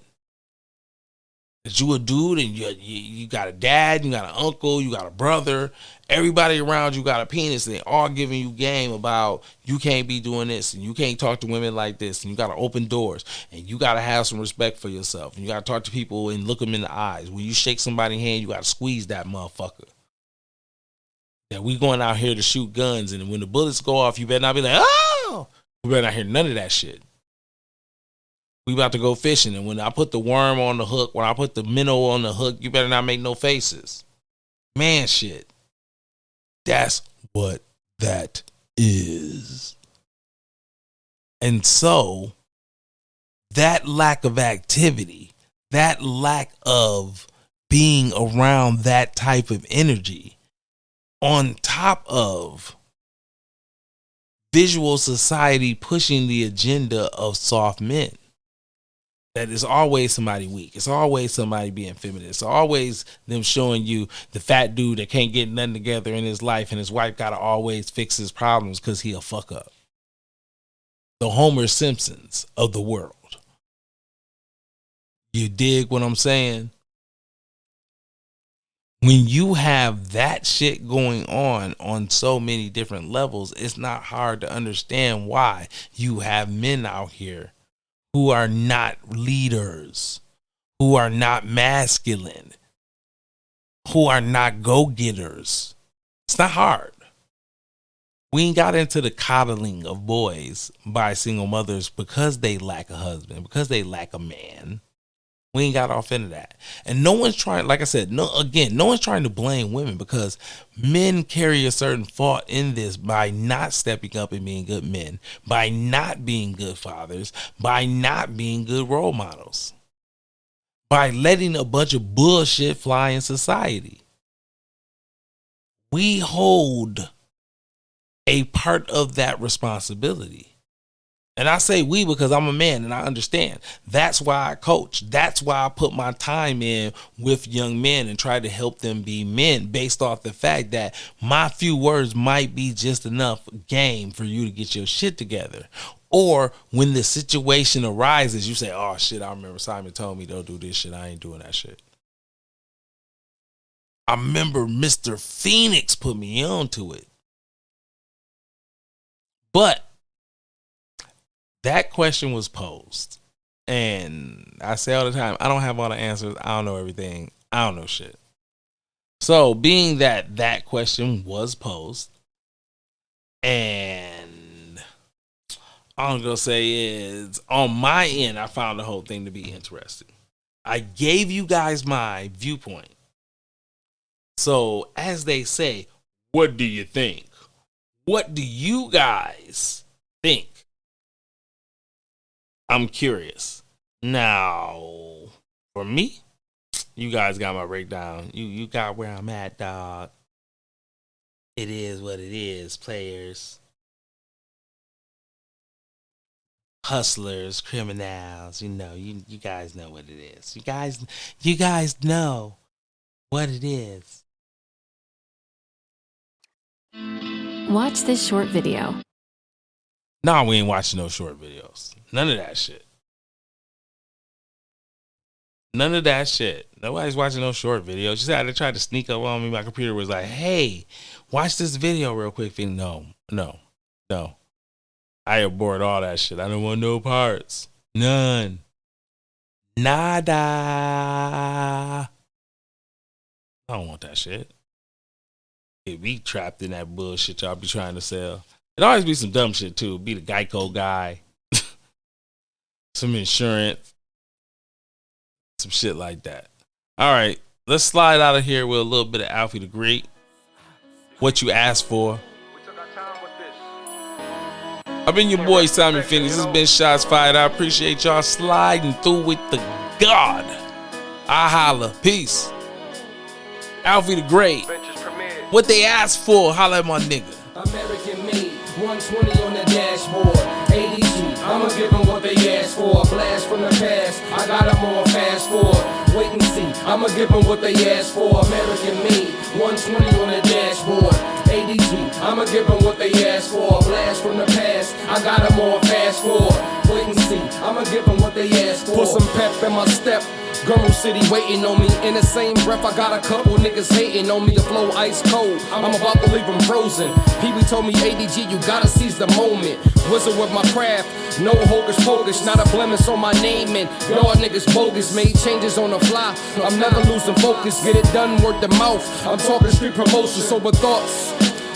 That you a dude and you got a dad, you got an uncle, you got a brother. Everybody around you got a penis and they all giving you game about you can't be doing this and you can't talk to women like this and you got to open doors and you got to have some respect for yourself and you got to talk to people and look them in the eyes. When you shake somebody's hand, you got to squeeze that motherfucker. That we going out here to shoot guns and when the bullets go off, you better not be like, oh! You better not hear none of that shit. We about to go fishing, and when I put the worm on the hook, when I put the minnow on the hook, you better not make no faces. Man shit. That's what that is. And so, that lack of activity, that lack of being around that type of energy, on top of visual society pushing the agenda of soft men. That it's always somebody weak. It's always somebody being feminine. It's always them showing you the fat dude that can't get nothing together in his life and his wife got to always fix his problems because he'll fuck up. The Homer Simpsons of the world. You dig what I'm saying? When you have that shit going on so many different levels, it's not hard to understand why you have men out here who are not leaders, who are not masculine, who are not go-getters. It's not hard. We ain't got into the coddling of boys by single mothers because they lack a husband, because they lack a man. We ain't got off into that. And no one's trying, like I said, no one's trying to blame women because men carry a certain fault in this by not stepping up and being good men, by not being good fathers, by not being good role models, by letting a bunch of bullshit fly in society. We hold a part of that responsibility. And I say we because I'm a man and I understand. That's why I coach. That's why I put my time in with young men and try to help them be men based off the fact that my few words might be just enough game for you to get your shit together. Or when the situation arises, you say, oh shit, I remember Simon told me don't do this shit. I ain't doing that shit. I remember Mr. Phoenix put me on to it. But that question was posed. And I say all the time, I don't have all the answers. I don't know everything. I don't know shit. So being that that question was posed, and all I'm going to say is on my end, I found the whole thing to be interesting. I gave you guys my viewpoint. So as they say, what do you think? What do you guys think? I'm curious. Now, for me, you guys got my breakdown. You got where I'm at, dog. It is what it is, players. Hustlers, criminals, you guys know what it is. You guys know what it is. Watch this short video. Nah, we ain't watching no short videos. None of that shit. None of that shit. Nobody's watching no short videos. She said they tried to sneak up on me. My computer was like, hey, watch this video real quick. No. I abort all that shit. I don't want no parts. None. Nada. I don't want that shit. It be trapped in that bullshit y'all be trying to sell. It always be some dumb shit too. Be the Geico guy. Some insurance. Some shit like that. All right. Let's slide out of here with a little bit of Alfie the Great. What you asked for. I've been your boy Simon Phoenix. This has been Shots Fired. I appreciate y'all sliding through with the God. I holla. Peace. Alfie the Great. What they asked for, holla at my nigga. American made, 120 on the dashboard. ADG, I'ma give them what they asked for. A blast from the past, I got them on fast forward. Wait and see, I'ma give them what they asked for. American made, 120 on the dashboard. ADG, I'ma give them what they asked for. A blast from the past, I got them on fast forward. Wait and see, I'ma give them what they asked for. Put some pep in my step. Gummo City waiting on me. In the same breath, I got a couple niggas hating on me. The flow ice cold, I'm about to leave them frozen. PB told me, ADG, you gotta seize the moment. Whistle with my craft, no hocus pocus. Not a blemish on my name, and y'all niggas bogus. Made changes on the fly, I'm never losing focus. Get it done, word to mouth. I'm talking street promotion, sober thoughts.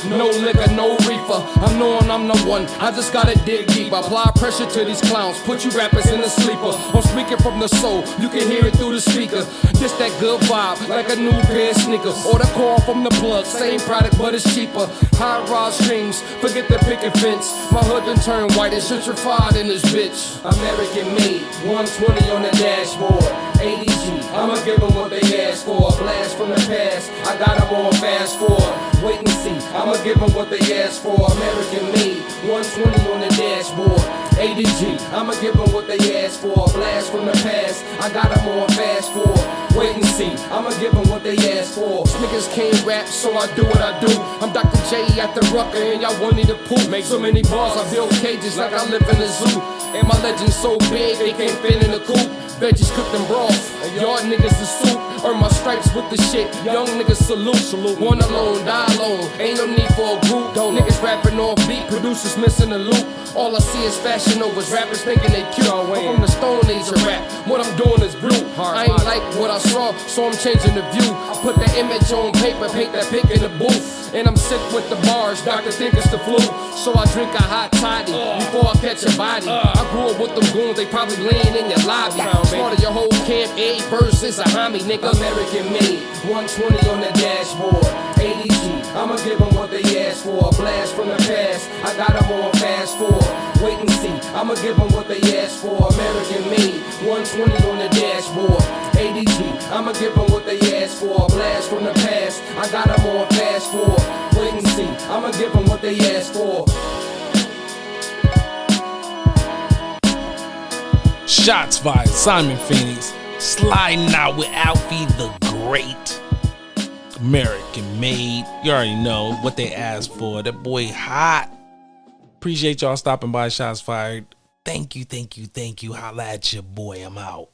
No liquor, no reefer. I'm knowing I'm the one. I just gotta dig deep. Apply pressure to these clowns. Put you rappers in the sleeper. I'm speaking from the soul. You can hear it through the speaker. This that good vibe, like a new pair of sneakers. Or the call from the plug. Same product, but it's cheaper. High rise streams. Forget the picket fence. My hood done turned white and gentrified in this bitch. American made. 120 on the dashboard. ADG. I'ma give them what they asked for. A blast from the past. I got them on fast forward. Wait and see. I'ma give them what they asked for. American made, 120 on the dashboard. ADG, I'ma give them what they asked for. A blast from the past, I got them on fast forward. Wait and see, I'ma give them what they asked for. Niggas can't rap, so I do what I do. I'm Dr. J at the Rucker, and y'all want me to poop. Make so many bars, I build cages like I live in a zoo. And my legend's so big, they can't fit in a coop. Veggies cooked in broth, y'all niggas is soup. Earn my stripes with the shit, young niggas salute. One alone, die alone, ain't no need for a group. Niggas rapping off beat, producers missing the loop. All I see is fashion overs, rappers thinking they cute. I'm from the Stone Age of rap, what I'm doing is blue. I ain't like what I saw, so I'm changing the view. I put the image on paper, paint that pic in the booth. And I'm sick with the bars, doctor think it's the flu. So I drink a hot toddy before I catch a body. I grew up with them goons, they probably laying in your lobby. Started your whole camp, 8 verses, a homie, nigga. American made, 120 on the dashboard. ADG, I'ma give them what they asked for. A blast from the past, I got them on fast forward. Wait and see, I'ma give them what they asked for. American made, 120 on the dashboard. ADG, I'ma give them what they asked for. A blast from the past, I got them on fast forward. Wait and see, I'ma give them what they asked for. Shots fired. Simon Phoenix sliding out with Alfie the Great. American made. You already know what they asked for. That boy hot. Appreciate y'all stopping by. Shots fired. Thank you. Holla at your boy. I'm out.